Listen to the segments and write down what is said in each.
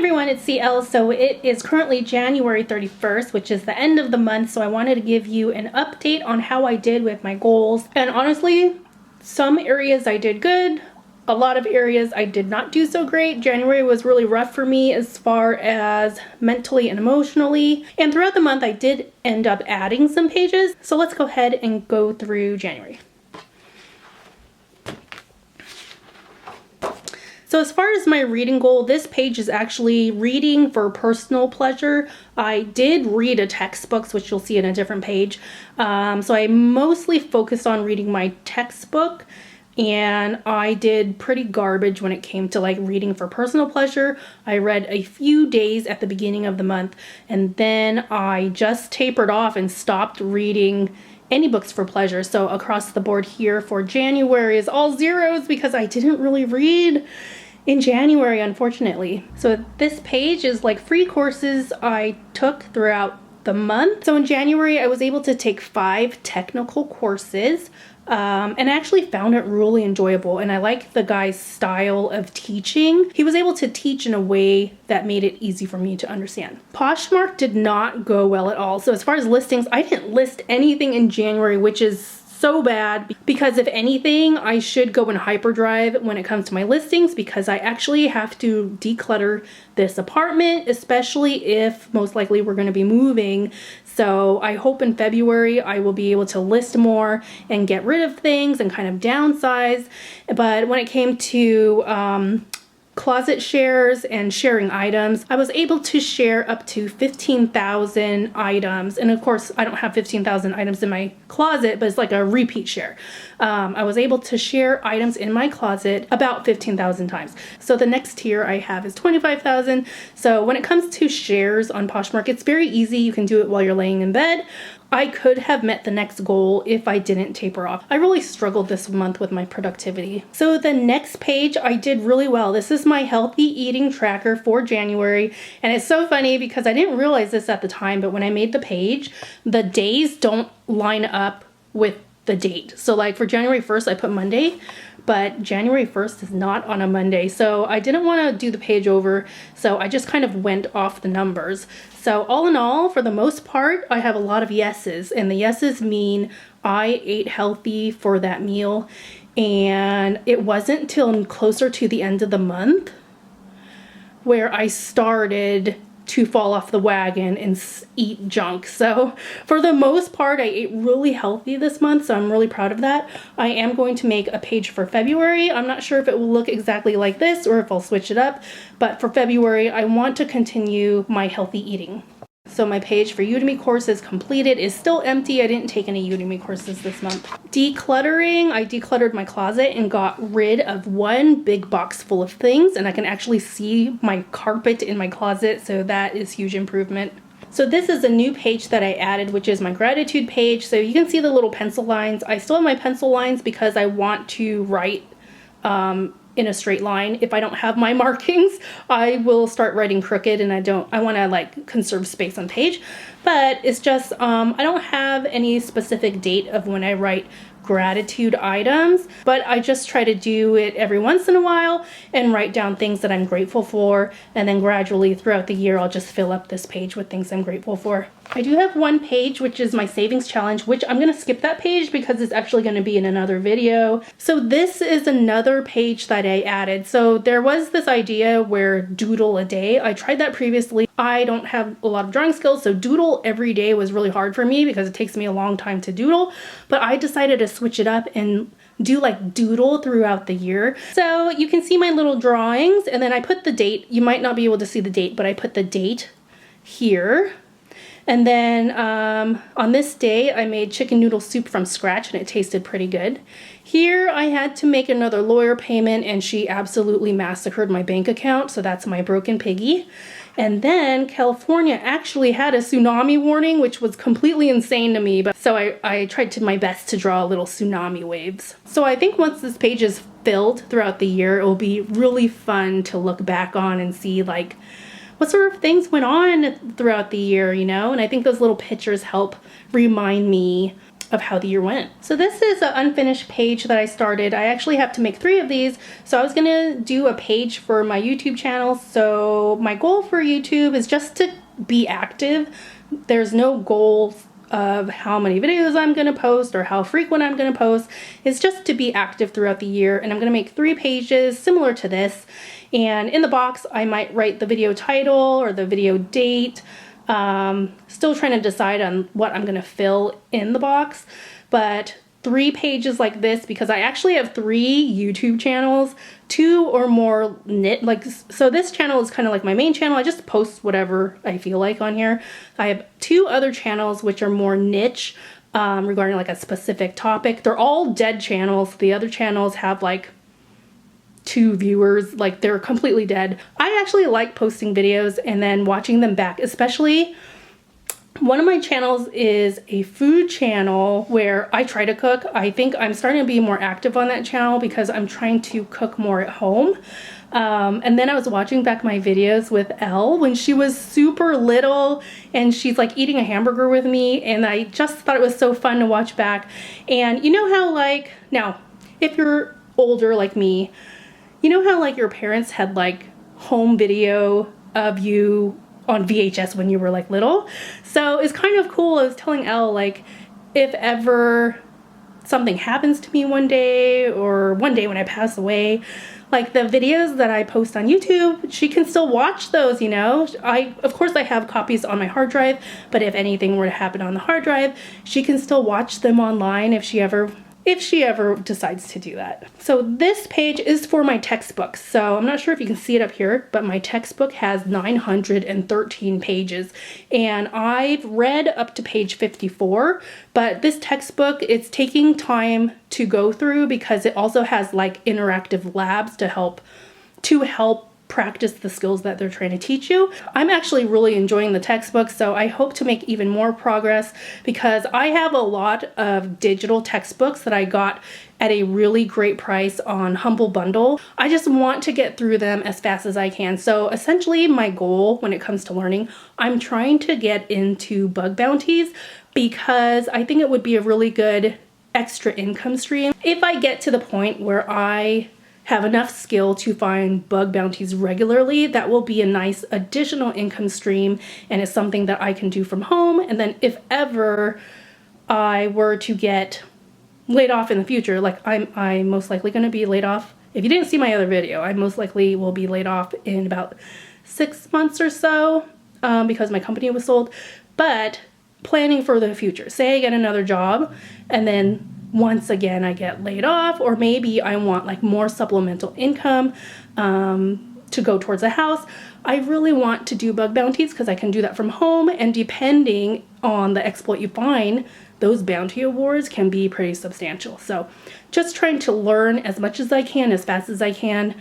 everyone, it's CL. So it is currently January 31st, which is the end of the month. So I wanted to give you an update on how I did with my goals. And honestly, some areas I did good. A lot of areas I did not do so great. January was really rough for me as far as mentally and emotionally. And throughout the month, I did end up adding some pages. So let's go ahead and go through January. So as far as my reading goal, this page is actually reading for personal pleasure. I did read a textbook, which you'll see in a different page. So I mostly focused on reading my textbook, and I did pretty garbage when it came to like reading for personal pleasure. I read a few days at the beginning of the month, and then I just tapered off and stopped reading any books for pleasure. So across the board here for January is all zeros because I didn't really read in January, unfortunately. So this page is like free courses I took throughout the month. So in January, I was able to take 5 technical courses, and I actually found it really enjoyable. And I like the guy's style of teaching. He was able to teach in a way that made it easy for me to understand. Poshmark did not go well at all. So as far as listings, I didn't list anything in January, which is so bad, because if anything, I should go in hyperdrive when it comes to my listings, because I actually have to declutter this apartment, especially if most likely we're going to be moving. So I hope in February I will be able to list more and get rid of things and kind of downsize. But when it came to closet shares and sharing items, I was able to share up to 15,000 items. And of course, I don't have 15,000 items in my closet, but it's like a repeat share. I was able to share items in my closet about 15,000 times. So the next tier I have is 25,000. So when it comes to shares on Poshmark, it's very easy. You can do it while you're laying in bed. I could have met the next goal if I didn't taper off. I really struggled this month with my productivity. So the next page, I did really well. This is my healthy eating tracker for January. And it's so funny because I didn't realize this at the time, but when I made the page, the days don't line up with the date. So like for January 1st, I put Monday, but January 1st is not on a Monday. So I didn't want to do the page over. So I just kind of went off the numbers. So all in all, for the most part, I have a lot of yeses, and the yeses mean I ate healthy for that meal. And it wasn't till closer to the end of the month where I started to fall off the wagon and eat junk. So for the most part, I ate really healthy this month, so I'm really proud of that. I am going to make a page for February. I'm not sure if it will look exactly like this or if I'll switch it up, but for February, I want to continue my healthy eating. So my page for Udemy Courses completed is still empty. I didn't take any Udemy courses this month. Decluttering, I decluttered my closet and got rid of one big box full of things, and I can actually see my carpet in my closet, so that is huge improvement. So this is a new page that I added, which is my gratitude page. So you can see the little pencil lines. I still have my pencil lines because I want to write in a straight line. If I don't have my markings, I will start writing crooked, and I want to like conserve space on page. But it's just, I don't have any specific date of when I write gratitude items, but I just try to do it every once in a while and write down things that I'm grateful for, and then gradually throughout the year I'll just fill up this page with things I'm grateful for. I do have one page, which is my savings challenge, which I'm going to skip that page because it's actually going to be in another video. So this is another page that I added. So there was this idea where doodle a day. I tried that previously. I don't have a lot of drawing skills, so doodle every day was really hard for me because it takes me a long time to doodle. But I decided to switch it up and do like doodle throughout the year. So you can see my little drawings, and then I put the date. You might not be able to see the date, but I put the date here. And then on this day, I made chicken noodle soup from scratch, and it tasted pretty good. Here, I had to make another lawyer payment, and she absolutely massacred my bank account, so that's my broken piggy. And then California actually had a tsunami warning, which was completely insane to me. But so I tried to my best to draw little tsunami waves. So I think once this page is filled throughout the year, it will be really fun to look back on and see like what sort of things went on throughout the year, you know? And I think those little pictures help remind me of how the year went. So this is an unfinished page that I started. I actually have to make 3 of these. So I was gonna do a page for my YouTube channel. So my goal for YouTube is just to be active. There's no goal of how many videos I'm gonna post or how frequent I'm gonna post. It's just to be active throughout the year, and I'm gonna make 3 pages similar to this. And in the box, I might write the video title or the video date. Still trying to decide on what I'm gonna fill in the box, but 3 pages like this, because I actually have 3 YouTube channels, 2 or more so this channel is kind of like my main channel. I just post whatever I feel like on here. I have 2 other channels which are more niche, regarding like a specific topic. They're all dead channels. The other channels have like 2 viewers, like they're completely dead. I actually like posting videos and then watching them back, especially one of my channels is a food channel where I try to cook. I think I'm starting to be more active on that channel because I'm trying to cook more at home. And then I was watching back my videos with Elle when she was super little, and she's like eating a hamburger with me, and I just thought it was so fun to watch back. And you know how, like, now if you're older like me, you know how like your parents had like home video of you on VHS when you were like little? So it's kind of cool. I was telling Elle, like, if ever something happens to me one day, or one day when I pass away, like the videos that I post on YouTube, she can still watch those, you know? Of course I have copies on my hard drive, but if anything were to happen on the hard drive, she can still watch them online if she ever decides to do that. So this page is for my textbook. So I'm not sure if you can see it up here, but my textbook has 913 pages, and I've read up to page 54, but this textbook, it's taking time to go through because it also has like interactive labs to help practice the skills that they're trying to teach you. I'm actually really enjoying the textbook, so I hope to make even more progress because I have a lot of digital textbooks that I got at a really great price on Humble Bundle. I just want to get through them as fast as I can. So essentially my goal when it comes to learning, I'm trying to get into bug bounties because I think it would be a really good extra income stream. If I get to the point where I have enough skill to find bug bounties regularly, that will be a nice additional income stream, and it's something that I can do from home. And then if ever I were to get laid off in the future, like I'm most likely going to be laid off. If you didn't see my other video, I most likely will be laid off in about 6 months or so because my company was sold. But planning for the future, say I get another job and then once again I get laid off, or maybe I want like more supplemental income to go towards a house. I really want to do bug bounties because I can do that from home, and depending on the exploit you find, those bounty awards can be pretty substantial. So just trying to learn as much as I can, as fast as I can,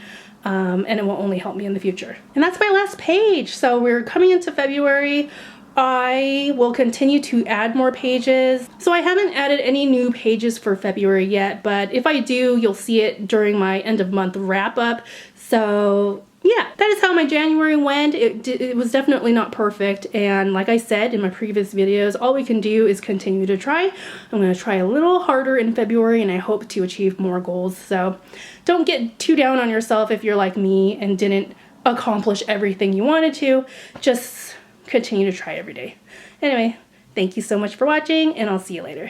and it will only help me in the future. And that's my last page. So we're coming into February. I will continue to add more pages. So I haven't added any new pages for February yet, but if I do, you'll see it during my end of month wrap up. So yeah, that is how my January went. It was definitely not perfect, and like I said in my previous videos, all we can do is continue to try. I'm going to try a little harder in February, and I hope to achieve more goals. So don't get too down on yourself if you're like me and didn't accomplish everything you wanted to. Just continue to try every day. Anyway, thank you so much for watching, and I'll see you later.